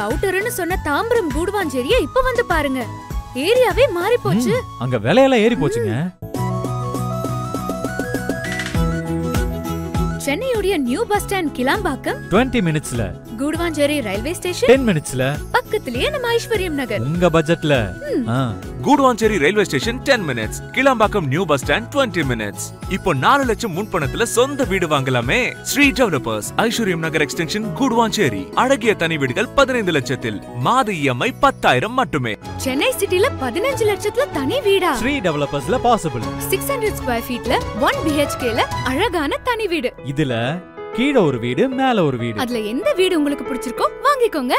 அவுட்டர்னு சொன்ன தாம்பரம் கூடுவாஞ்சேரியை இப்ப வந்து பாருங்க. ஏரியாவே மாறி போச்சு. அங்க விலையெல்லாம் ஏறி போச்சுங்க. சென்னையோட நியூ பஸ் ஸ்டாண்ட் கிளாம்பாக்கம் 20 மினிட்ஸ்ல, கூடுவாஞ்சேரி ரயில்வே ஸ்டேஷன் 10 மினிட்ஸ்ல, பக்கத்துலயே நம்ம ஐஸ்வர்யம் நகர். உங்க பட்ஜெட்ல. Guduvanchery railway station 10 minutes, Kilambakkam new bus stand 20 minutes. இப்போ 4 லட்சம் முன்பணத்துல சொந்த வீடு வாங்கலாமே. ஸ்ரீ டெவலப்பர்ஸ், ஐஸ்வர்யம் நகர் எக்ஸ்டென்ஷன், கூடுவாஞ்சேரி. அழகிய தனி வீடுகள் 15 லட்சத்தில், மாத இஎம்ஐ 10,000 மட்டுமே. சென்னை சிட்டில 15 லட்சத்துல தனி வீடா? ஸ்ரீ டெவலப்பர்ஸ்ல பாசிபிள். 600 ஸ்கொயர் ஃபீட்ல 1 BHKல அழகான தனி வீடு. இதுல கீழ ஒரு வீடு, மேல ஒரு வீடு. அதுல எந்த வீடு உங்களுக்கு பிடிச்சிருக்கோ வாங்கிக்கோங்க.